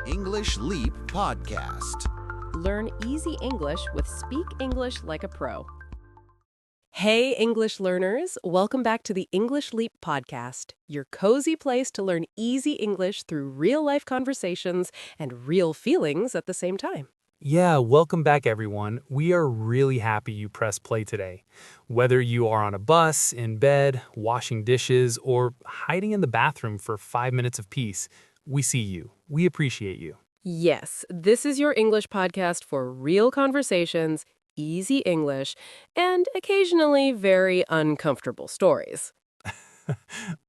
English Leap Podcast. Learn easy English with Speak English Like a Pro. Hey, English learners. Welcome back to the English Leap Podcast, your cozy place to learn easy English through real-life conversations and real feelings at the same time. Yeah, welcome back everyone. We are really happy you pressed play today. Whether you are on a bus, in bed, washing dishes, or hiding in the bathroom for 5 minutes of peace, we see you. We appreciate you. Yes, this is your English podcast for real conversations, easy English, and occasionally very uncomfortable stories.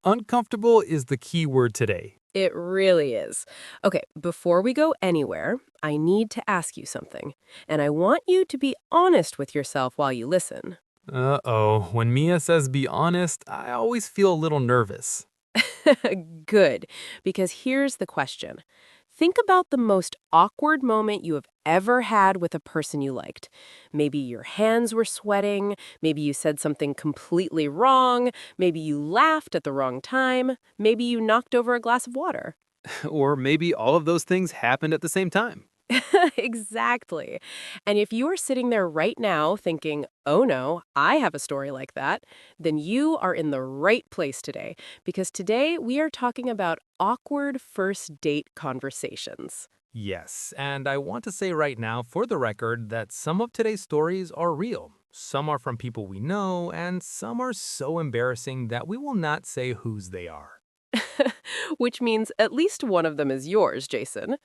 Uncomfortable is the key word today. It really is. Okay, before we go anywhere, I need to ask you something, and I want you to be honest with yourself while you listen. Uh-oh, when Mia says be honest, I always feel a little nervous. Good, because here's the question. Think about the most awkward moment you have ever had with a person you liked. Maybe your hands were sweating, maybe you said something completely wrong, maybe you laughed at the wrong time, maybe you knocked over a glass of water. Or maybe all of those things happened at the same time. Exactly. And if you are sitting there right now thinking, oh no, I have a story like that, then you are in the right place today, because today we are talking about awkward first date conversations. Yes, and I want to say right now, for the record, that some of today's stories are real. Some are from people we know, and some are so embarrassing that we will not say whose they are. Which means at least one of them is yours, Jason.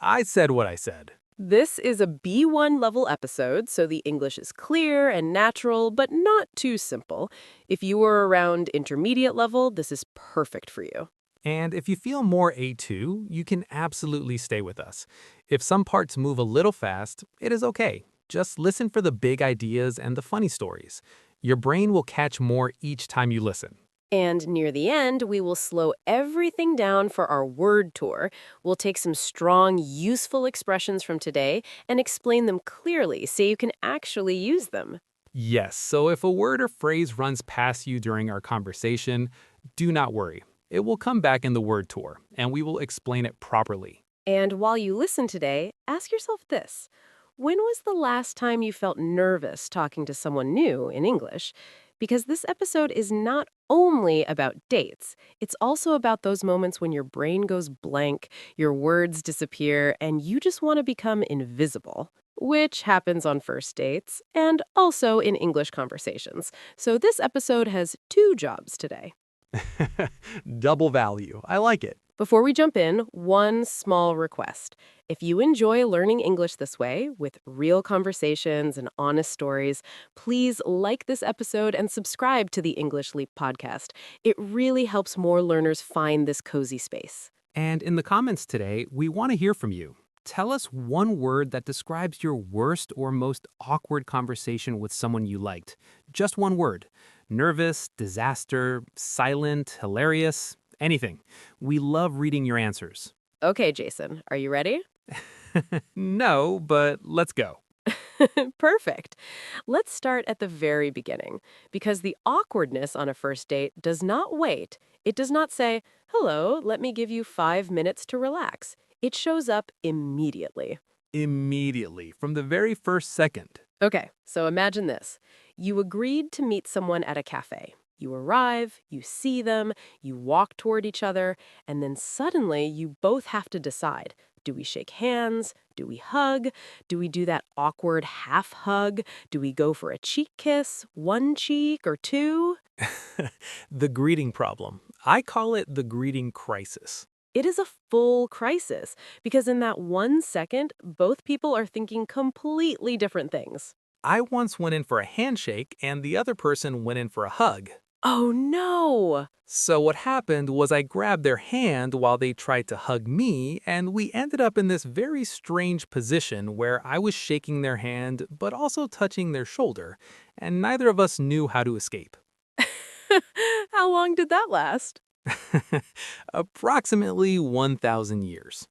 I said what I said. This is a B1 level episode, so the English is clear and natural, but not too simple. If you were around intermediate level, this is perfect for you. And if you feel more A2, you can absolutely stay with us. If some parts move a little fast, it is okay. Just listen for the big ideas and the funny stories. Your brain will catch more each time you listen. And near the end, we will slow everything down for our word tour. We'll take some strong, useful expressions from today and explain them clearly so you can actually use them. Yes, so if a word or phrase runs past you during our conversation, do not worry. It will come back in the word tour, and we will explain it properly. And while you listen today, ask yourself this. When was the last time you felt nervous talking to someone new in English? Because this episode is not only about dates, it's also about those moments when your brain goes blank, your words disappear, and you just want to become invisible, which happens on first dates and also in English conversations. So this episode has two jobs today. Double value. I like it. Before we jump in, one small request. If you enjoy learning English this way, with real conversations and honest stories, please like this episode and subscribe to the English Leap podcast. It really helps more learners find this cozy space. And in the comments today, we want to hear from you. Tell us one word that describes your worst or most awkward conversation with someone you liked. Just one word. Nervous, disaster, silent, hilarious, anything. We love reading your answers. Okay, Jason, are you ready? No, but let's go. Perfect. Let's start at the very beginning, because the awkwardness on a first date does not wait. It does not say, hello, let me give you 5 minutes to relax. It shows up immediately. Immediately, from the very first second. Okay, so imagine this. You agreed to meet someone at a cafe. You arrive, you see them, you walk toward each other, and then suddenly you both have to decide. Do we shake hands? Do we hug? Do we do that awkward half hug? Do we go for a cheek kiss? One cheek or two? The greeting problem. I call it the greeting crisis. It is a full crisis, because in that 1 second, both people are thinking completely different things. I once went in for a handshake and the other person went in for a hug. Oh no! So what happened was I grabbed their hand while they tried to hug me, and we ended up in this very strange position where I was shaking their hand but also touching their shoulder, and neither of us knew how to escape. How long did that last? Approximately 1,000 years.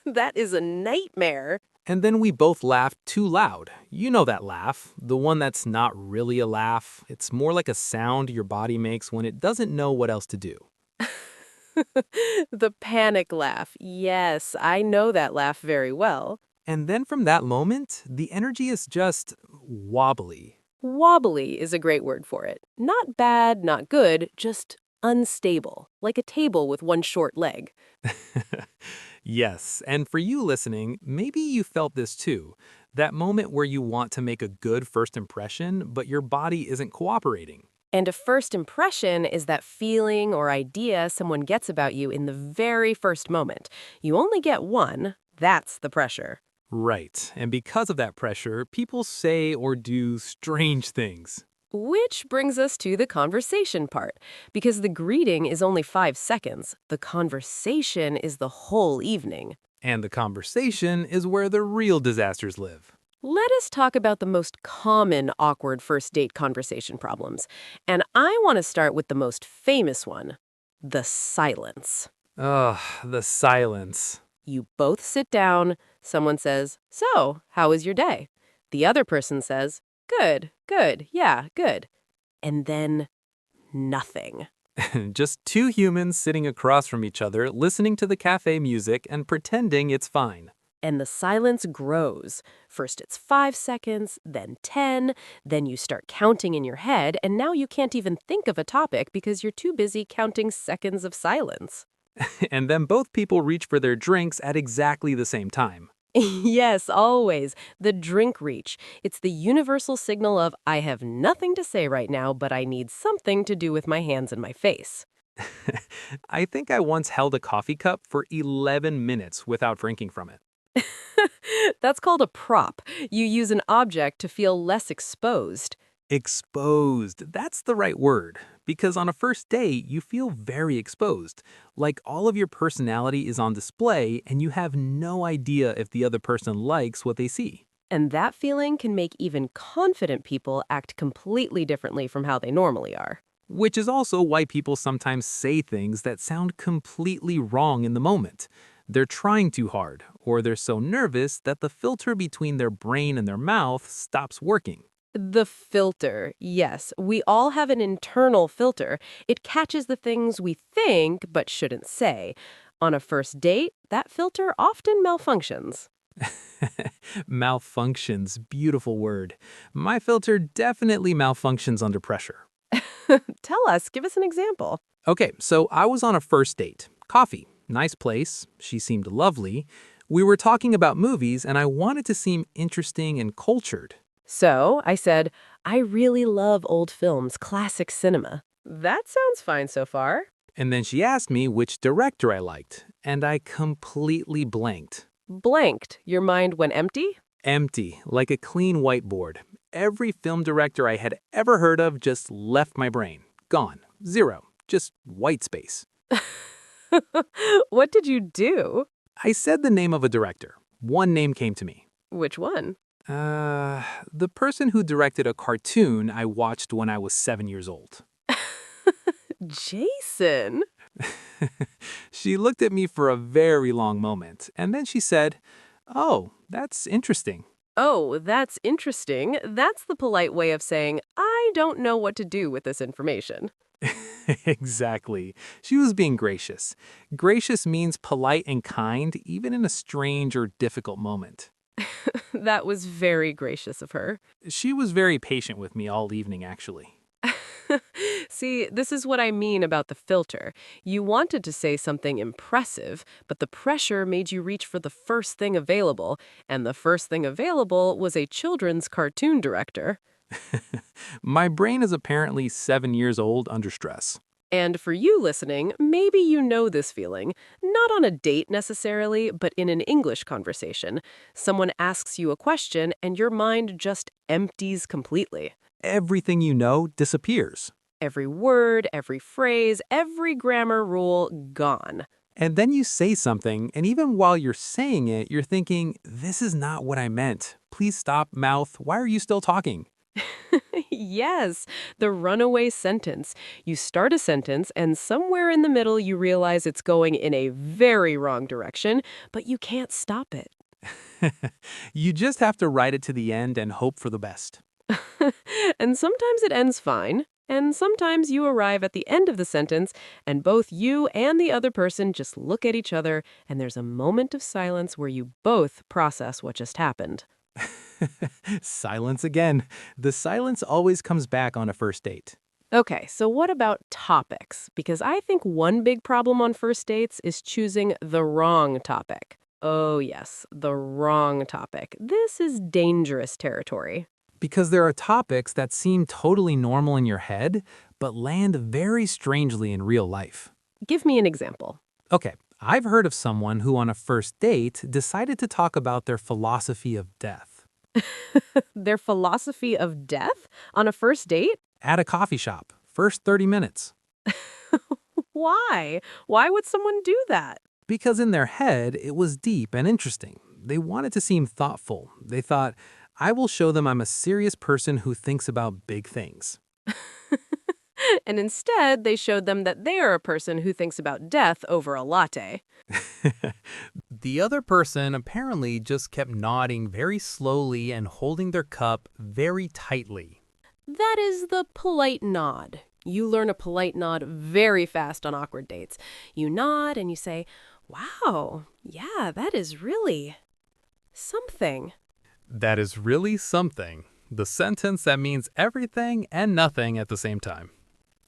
That is a nightmare. And then we both laughed too loud. You know that laugh, the one that's not really a laugh. It's more like a sound your body makes when it doesn't know what else to do. The panic laugh. Yes, I know that laugh very well. And then from that moment, the energy is just wobbly. Wobbly is a great word for it. Not bad, not good, just unstable, like a table with one short leg. Yes, and for you listening, maybe you felt this too. That moment where you want to make a good first impression, but your body isn't cooperating. And a first impression is that feeling or idea someone gets about you in the very first moment. You only get one. That's the pressure. Right, and because of that pressure, people say or do strange things. Which brings us to the conversation part. Because the greeting is only 5 seconds, the conversation is the whole evening. And the conversation is where the real disasters live. Let us talk about the most common awkward first date conversation problems. And I want to start with the most famous one, the silence. Ugh, the silence. You both sit down, someone says, "So, how was your day?" The other person says, "Good, good, yeah, good." And then nothing. Just two humans sitting across from each other, listening to the cafe music and pretending it's fine. And the silence grows. First it's 5 seconds, then 10, then you start counting in your head, and now you can't even think of a topic because you're too busy counting seconds of silence. And then both people reach for their drinks at exactly the same time. Yes, always. The drink reach. It's the universal signal of, I have nothing to say right now, but I need something to do with my hands and my face. I think I once held a coffee cup for 11 minutes without drinking from it. That's called a prop. You use an object to feel less exposed. Exposed. That's the right word. Because on a first date, you feel very exposed. Like all of your personality is on display and you have no idea if the other person likes what they see. And that feeling can make even confident people act completely differently from how they normally are. Which is also why people sometimes say things that sound completely wrong in the moment. They're trying too hard, or they're so nervous that the filter between their brain and their mouth stops working. The filter. Yes, we all have an internal filter. It catches the things we think but shouldn't say. On a first date, that filter often malfunctions. Malfunctions, beautiful word. My filter definitely malfunctions under pressure. Tell us, give us an example. Okay, so I was on a first date. Coffee, nice place. She seemed lovely. We were talking about movies, and I wanted to seem interesting and cultured. So I said, I really love old films, classic cinema. That sounds fine so far. And then she asked me which director I liked, and I completely blanked. Blanked. Your mind went empty? Empty, like a clean whiteboard. Every film director I had ever heard of just left my brain. Gone. Zero. Just white space. What did you do? I said the name of a director. One name came to me. Which one? The person who directed a cartoon I watched when I was 7 years old. Jason. She looked at me for a very long moment, and then she said, "Oh, that's interesting." Oh, that's interesting. That's the polite way of saying, I don't know what to do with this information. Exactly. She was being gracious. Gracious means polite and kind, even in a strange or difficult moment. That was very gracious of her. She was very patient with me all evening, actually. See, this is what I mean about the filter. You wanted to say something impressive, but the pressure made you reach for the first thing available, and the first thing available was a children's cartoon director. My brain is apparently 7 years old under stress. And for you listening, maybe you know this feeling, not on a date necessarily, but in an English conversation. Someone asks you a question and your mind just empties completely. Everything you know disappears. Every word, every phrase, every grammar rule gone. And then you say something, and even while you're saying it, you're thinking, this is not what I meant. Please stop, mouth. Why are you still talking? Yes, the runaway sentence. You start a sentence, and somewhere in the middle you realize it's going in a very wrong direction, but you can't stop it. You just have to ride it to the end and hope for the best. And sometimes it ends fine. And sometimes you arrive at the end of the sentence, and both you and the other person just look at each other, and there's a moment of silence where you both process what just happened. Silence again. The silence always comes back on a first date. Okay, so what about topics? Because I think one big problem on first dates is choosing the wrong topic. Oh, yes, the wrong topic. This is dangerous territory. Because there are topics that seem totally normal in your head, but land very strangely in real life. Give me an example. Okay, I've heard of someone who on a first date decided to talk about their philosophy of death. Their philosophy of death on a first date? At a coffee shop, first 30 minutes. Why? Why would someone do that? Because in their head, it was deep and interesting. They wanted to seem thoughtful. They thought, I will show them I'm a serious person who thinks about big things. And instead, they showed them that they are a person who thinks about death over a latte. The other person apparently just kept nodding very slowly and holding their cup very tightly. That is the polite nod. You learn a polite nod very fast on awkward dates. You nod and you say, wow, yeah, that is really something. That is really something. The sentence that means everything and nothing at the same time.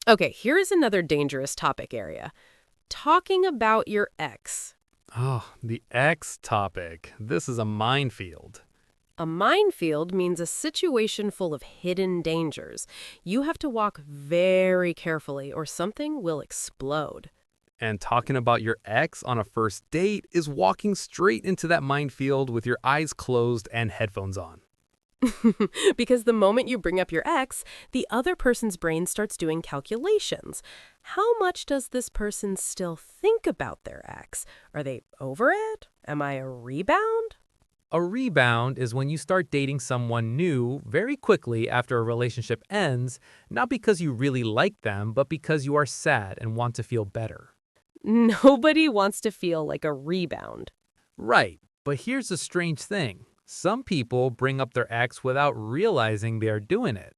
Okay, here is another dangerous topic area. Talking about your ex. Oh, the X topic. This is a minefield. A minefield means a situation full of hidden dangers. You have to walk very carefully or something will explode. And talking about your ex on a first date is walking straight into that minefield with your eyes closed and headphones on. Because the moment you bring up your ex, the other person's brain starts doing calculations. How much does this person still think about their ex? Are they over it? Am I a rebound? A rebound is when you start dating someone new very quickly after a relationship ends, not because you really like them, but because you are sad and want to feel better. Nobody wants to feel like a rebound. Right, but here's the strange thing. Some people bring up their ex without realizing they are doing it.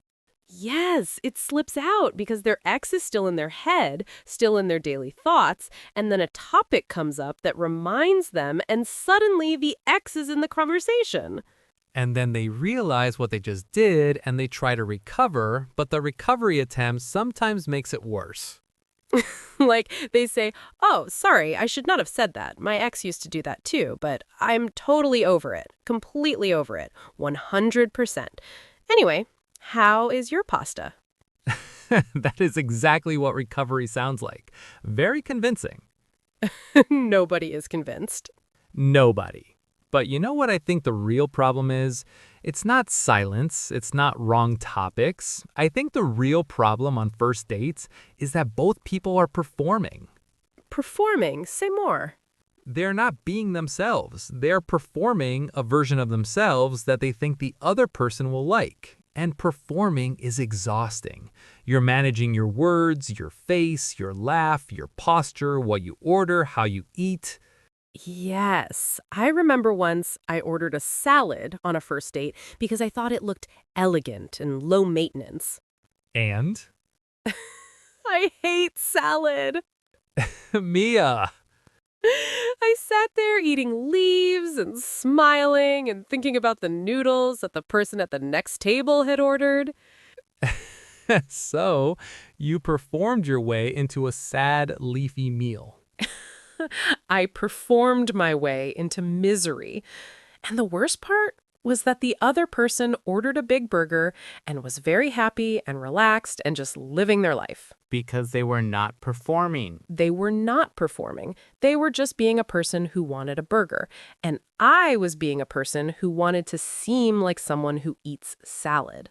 Yes, it slips out because their ex is still in their head, still in their daily thoughts, and then a topic comes up that reminds them, and suddenly the ex is in the conversation. And then they realize what they just did and they try to recover, but the recovery attempt sometimes makes it worse. Like they say, oh, sorry, I should not have said that. My ex used to do that too, but I'm totally over it. Completely over it. 100%. Anyway, how is your pasta? That is exactly what recovery sounds like. Very convincing. Nobody is convinced. Nobody. But you know what I think the real problem is? It's not silence, it's not wrong topics. I think the real problem on first dates is that both people are performing. Performing, say more. They're not being themselves. They're performing a version of themselves that they think the other person will like. And performing is exhausting. You're managing your words, your face, your laugh, your posture, what you order, how you eat. Yes. I remember once I ordered a salad on a first date because I thought it looked elegant and low maintenance. And? I hate salad. Mia! I sat there eating leaves and smiling and thinking about the noodles that the person at the next table had ordered. So, you performed your way into a sad, leafy meal. I performed my way into misery. And the worst part was that the other person ordered a big burger and was very happy and relaxed and just living their life. Because they were not performing. They were not performing. They were just being a person who wanted a burger. And I was being a person who wanted to seem like someone who eats salad.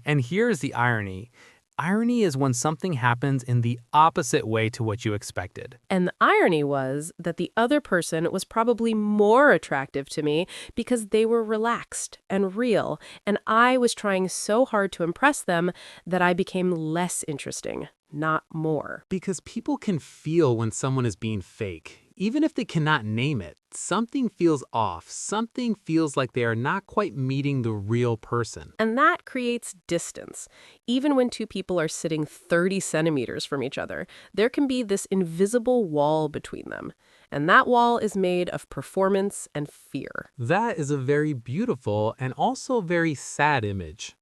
And here's the irony. Irony is when something happens in the opposite way to what you expected. And the irony was that the other person was probably more attractive to me because they were relaxed and real, and I was trying so hard to impress them that I became less interesting, not more. Because people can feel when someone is being fake. Even if they cannot name it, something feels off. Something feels like they are not quite meeting the real person. And that creates distance. Even when two people are sitting 30 centimeters from each other, there can be this invisible wall between them. And that wall is made of performance and fear. That is a very beautiful and also very sad image.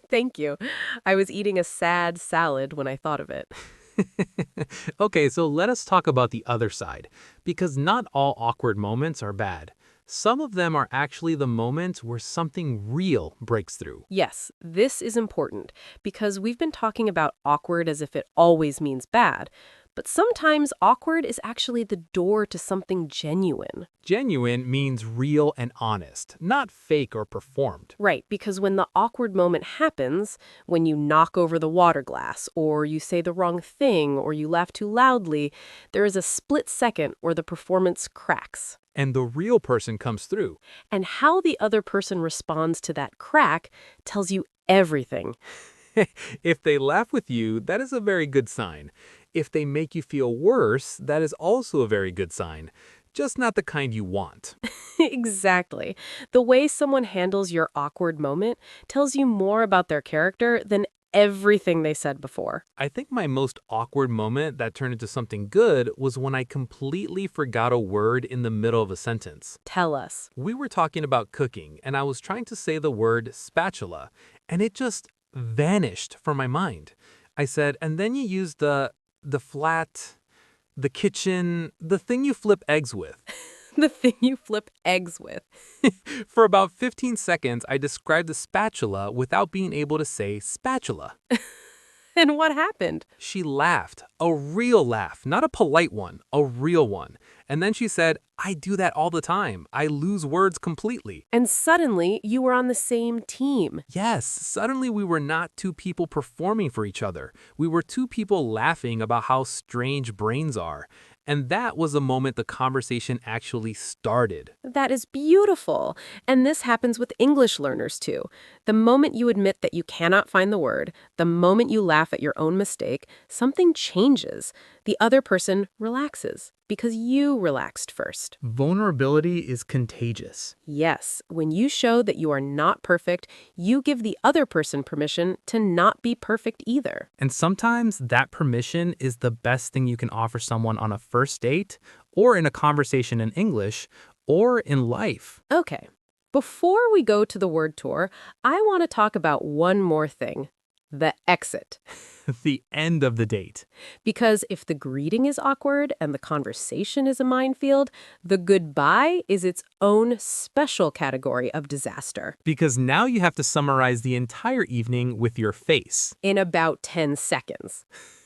Thank you. I was eating a sad salad when I thought of it. Okay, so let us talk about the other side, because not all awkward moments are bad. Some of them are actually the moments where something real breaks through. Yes, this is important because we've been talking about awkward as if it always means bad. But sometimes awkward is actually the door to something genuine. Genuine means real and honest, not fake or performed. Right, because when the awkward moment happens, when you knock over the water glass, or you say the wrong thing, or you laugh too loudly, there is a split second where the performance cracks. And the real person comes through. And how the other person responds to that crack tells you everything. If they laugh with you, that is a very good sign. If they make you feel worse, that is also a very good sign. Just not the kind you want. Exactly. The way someone handles your awkward moment tells you more about their character than everything they said before. I think my most awkward moment that turned into something good was when I completely forgot a word in the middle of a sentence. Tell us. We were talking about cooking, and I was trying to say the word spatula, and it just vanished from my mind. I said, and then you use the flat, the kitchen, the thing you flip eggs with. The thing you flip eggs with. For about 15 seconds, I described the spatula without being able to say spatula. And what happened? She laughed, a real laugh, not a polite one, a real one. And then she said, I do that all the time. I lose words completely. And suddenly, you were on the same team. Yes, suddenly we were not two people performing for each other. We were two people laughing about how strange brains are. And that was the moment the conversation actually started. That is beautiful. And this happens with English learners too. The moment you admit that you cannot find the word, the moment you laugh at your own mistake, something changes. The other person relaxes because you relaxed first. Vulnerability is contagious. Yes, when you show that you are not perfect, you give the other person permission to not be perfect either. And sometimes that permission is the best thing you can offer someone on a first date, or in a conversation in English, or in life. Okay, before we go to the word tour, I want to talk about one more thing. The exit. The end of the date. Because if the greeting is awkward and the conversation is a minefield, the goodbye is its own special category of disaster. Because now you have to summarize the entire evening with your face. In about 10 seconds.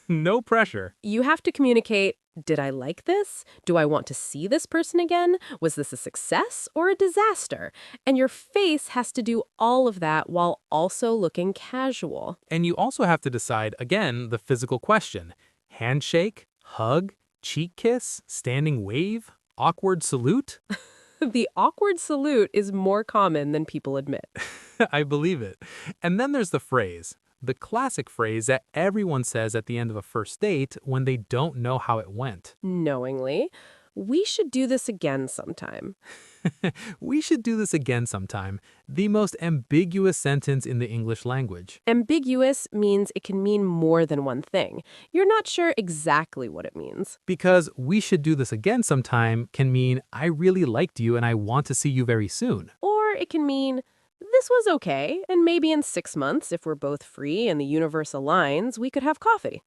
No pressure. You have to communicate, did I like this? Do I want to see this person again? Was this a success or a disaster? And your face has to do all of that while also looking casual. And you also have to decide, again, the physical question. Handshake, hug, cheek kiss, standing wave, awkward salute? The awkward salute is more common than people admit. I believe it. And then there's the phrase. The classic phrase that everyone says at the end of a first date when they don't know how it went. Knowingly, we should do this again sometime. We should do this again sometime. The most ambiguous sentence in the English language. Ambiguous means it can mean more than one thing. You're not sure exactly what it means. Because we should do this again sometime can mean I really liked you and I want to see you very soon. Or it can mean this was okay, and maybe in 6 months, if we're both free and the universe aligns, we could have coffee.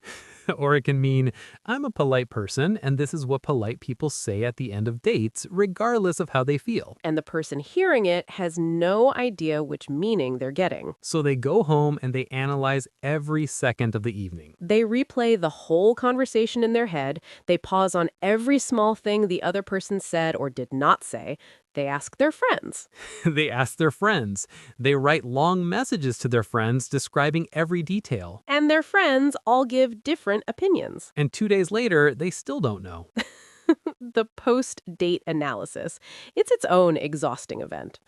Or it can mean I'm a polite person and this is what polite people say at the end of dates, regardless of how they feel. And the person hearing it has no idea which meaning they're getting. So they go home and they analyze every second of the evening. They replay the whole conversation in their head. They pause on every small thing the other person said or did not say. They ask their friends. They ask their friends. They write long messages to their friends describing every detail. And their friends all give different opinions. And 2 days later, they still don't know. The post-date analysis. It's its own exhausting event.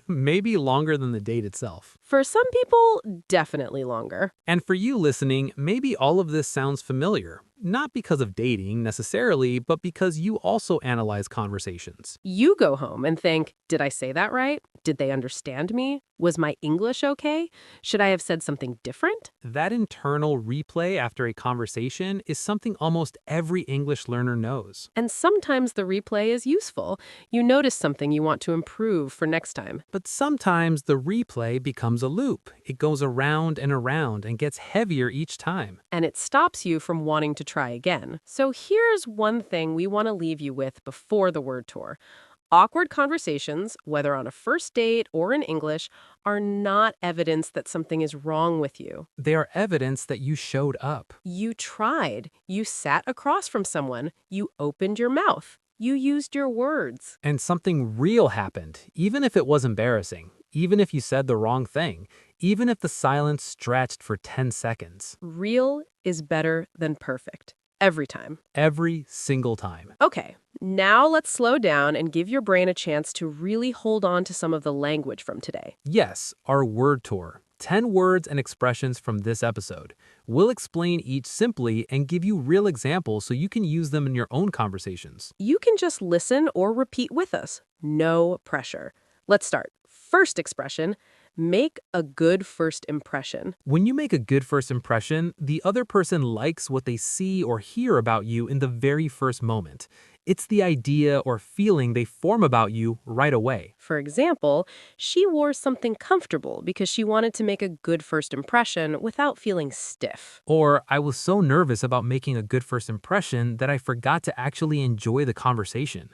Maybe longer than the date itself. For some people, definitely longer. And for you listening, maybe all of this sounds familiar. Not because of dating necessarily, but because you also analyze conversations. You go home and think, did I say that right? Did they understand me? Was my English okay? Should I have said something different? That internal replay after a conversation is something almost every English learner knows. And sometimes the replay is useful. You notice something you want to improve for next time. But sometimes the replay becomes a loop. It goes around and gets heavier each time. And it stops you from wanting to try again. So here's one thing we want to leave you with before the word tour. Awkward conversations, whether on a first date or in English, are not evidence that something is wrong with you. They are evidence that you showed up. You tried. You sat across from someone. You opened your mouth. You used your words. And something real happened, even if it was embarrassing, even if you said the wrong thing, even if the silence stretched for 10 seconds. Real is better than perfect. Every time. Every single time. Okay, now let's slow down and give your brain a chance to really hold on to some of the language from today. Yes, our word tour. 10 words and expressions from this episode. We'll explain each simply and give you real examples so you can use them in your own conversations. You can just listen or repeat with us. No pressure. Let's start. First expression, make a good first impression. When you make a good first impression, the other person likes what they see or hear about you in the very first moment. It's the idea or feeling they form about you right away. For example, she wore something comfortable because she wanted to make a good first impression without feeling stiff. Or, I was so nervous about making a good first impression that I forgot to actually enjoy the conversation.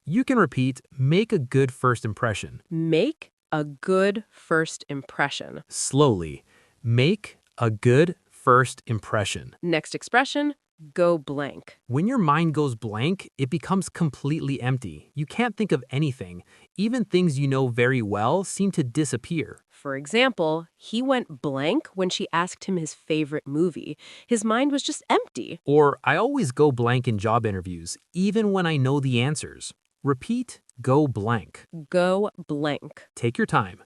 You can repeat, make a good first impression. Make a good first impression. Slowly. Make a good first impression. Next expression, go blank. When your mind goes blank, it becomes completely empty. You can't think of anything. Even things you know very well seem to disappear. For example, he went blank when she asked him his favorite movie. His mind was just empty. Or, I always go blank in job interviews, even when I know the answers. Repeat, go blank. Go blank. Take your time.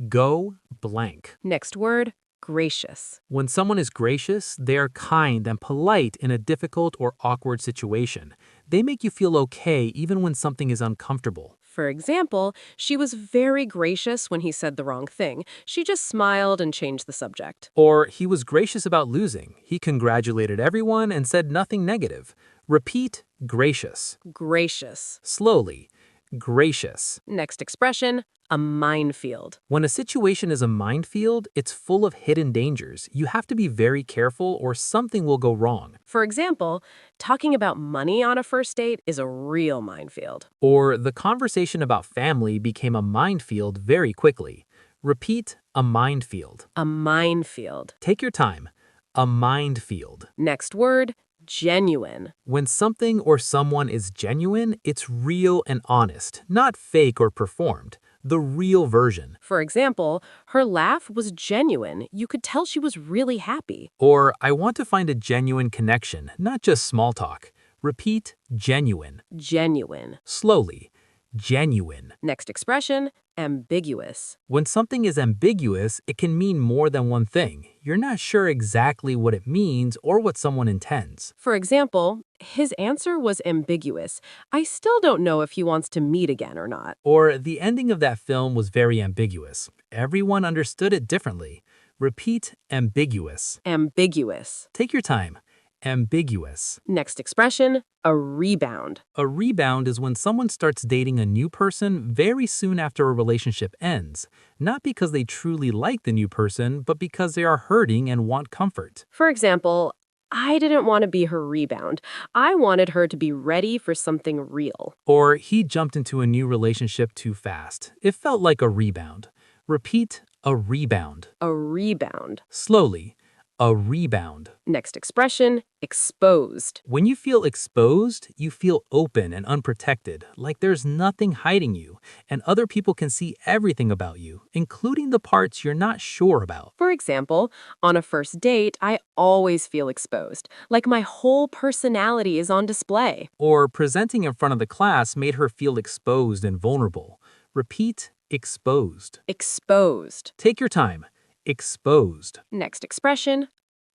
Go blank. Next word, gracious. When someone is gracious, they are kind and polite in a difficult or awkward situation. They make you feel okay even when something is uncomfortable. For example, she was very gracious when he said the wrong thing. She just smiled and changed the subject. Or, he was gracious about losing. He congratulated everyone and said nothing negative. Repeat, gracious. Gracious. Slowly. Gracious. Next expression, a minefield. When a situation is a minefield, it's full of hidden dangers. You have to be very careful or something will go wrong. For example, talking about money on a first date is a real minefield. Or, the conversation about family became a minefield very quickly. Repeat, a minefield. A minefield. Take your time. A minefield. Next word, genuine. When something or someone is genuine, it's real and honest, not fake or performed. The real version. For example, her laugh was genuine. You could tell she was really happy. Or, I want to find a genuine connection, not just small talk. Repeat, genuine. Genuine. Slowly. Genuine. Next expression, ambiguous. When something is ambiguous, it can mean more than one thing. You're not sure exactly what it means or what someone intends. For example, his answer was ambiguous. I still don't know if he wants to meet again or not. Or, the ending of that film was very ambiguous. Everyone understood it differently. Repeat, ambiguous. Ambiguous. Take your time. Ambiguous. Next expression, a rebound. A rebound is when someone starts dating a new person very soon after a relationship ends, not because they truly like the new person, but because they are hurting and want comfort. For example, I didn't want to be her rebound. I wanted her to be ready for something real. Or, he jumped into a new relationship too fast. It felt like a rebound. Repeat, a rebound. A rebound. Slowly. A rebound. Next expression, exposed. When you feel exposed, you feel open and unprotected, like there's nothing hiding you, and other people can see everything about you, including the parts you're not sure about. For example, on a first date, I always feel exposed, like my whole personality is on display. Or, presenting in front of the class made her feel exposed and vulnerable. Repeat, exposed. Exposed. Take your time. Exposed. Next expression,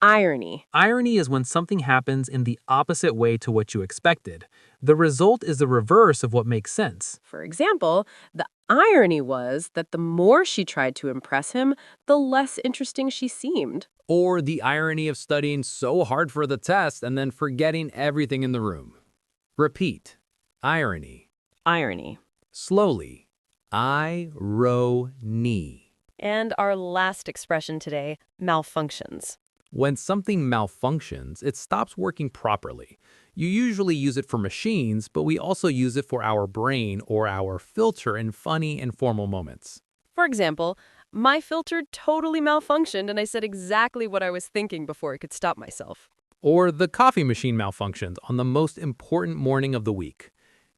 Irony. Irony is when something happens in the opposite way to what you expected. The result is the reverse of what makes sense. For example, the irony was that the more she tried to impress him, the less interesting she seemed. Or the irony of studying so hard for the test and then forgetting everything in the room. Repeat. Irony. Irony. Slowly. I-ro-ni. And our last expression today, malfunctions. When something malfunctions, it stops working properly. You usually use it for machines, but we also use it for our brain or our filter in funny, informal moments. For example, my filter totally malfunctioned and I said exactly what I was thinking before I could stop myself. Or the coffee machine malfunctions on the most important morning of the week.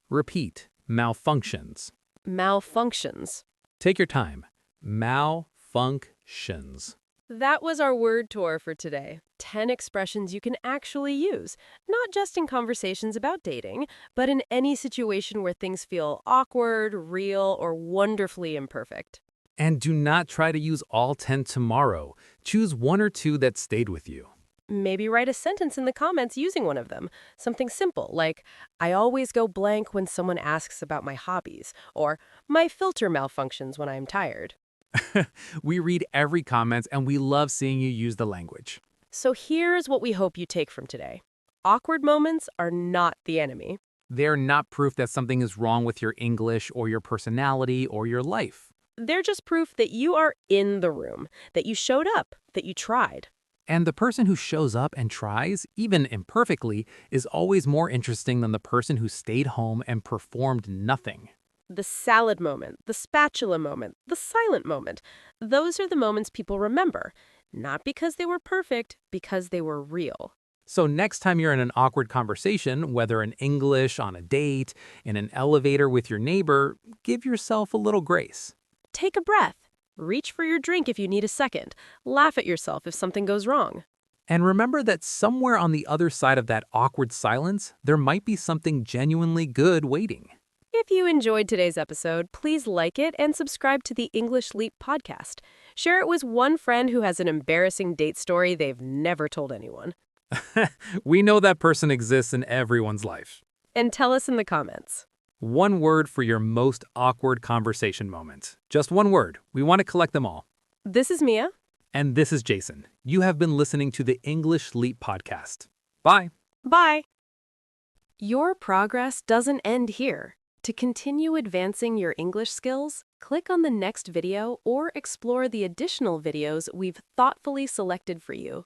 Repeat. Malfunctions. Malfunctions. Take your time. Malfunctions. That was our word tour for today. 10 expressions you can actually use, not just in conversations about dating, but in any situation where things feel awkward, real, or wonderfully imperfect. And do not try to use all 10 tomorrow. Choose one or two that stayed with you. Maybe write a sentence in the comments using one of them. Something simple like, I always go blank when someone asks about my hobbies, or my filter malfunctions when I'm tired. We read every comment and we love seeing you use the language. So here's what we hope you take from today. Awkward moments are not the enemy. They're not proof that something is wrong with your English or your personality or your life. They're just proof that you are in the room, that you showed up, that you tried. And the person who shows up and tries, even imperfectly, is always more interesting than the person who stayed home and performed nothing. The salad moment, the spatula moment, the silent moment. Those are the moments people remember, not because they were perfect, because they were real. So next time you're in an awkward conversation, whether in English, on a date, in an elevator with your neighbor, give yourself a little grace. Take a breath. Reach for your drink if you need a second. Laugh at yourself if something goes wrong. And remember that somewhere on the other side of that awkward silence, there might be something genuinely good waiting. If you enjoyed today's episode, please like it and subscribe to the English Leap podcast. Share it with one friend who has an embarrassing date story they've never told anyone. We know that person exists in everyone's life. And tell us in the comments. One word for your most awkward conversation moment. Just one word. We want to collect them all. This is Mia. And this is Jason. You have been listening to the English Leap podcast. Bye. Bye. Your progress doesn't end here. To continue advancing your English skills, click on the next video or explore the additional videos we've thoughtfully selected for you.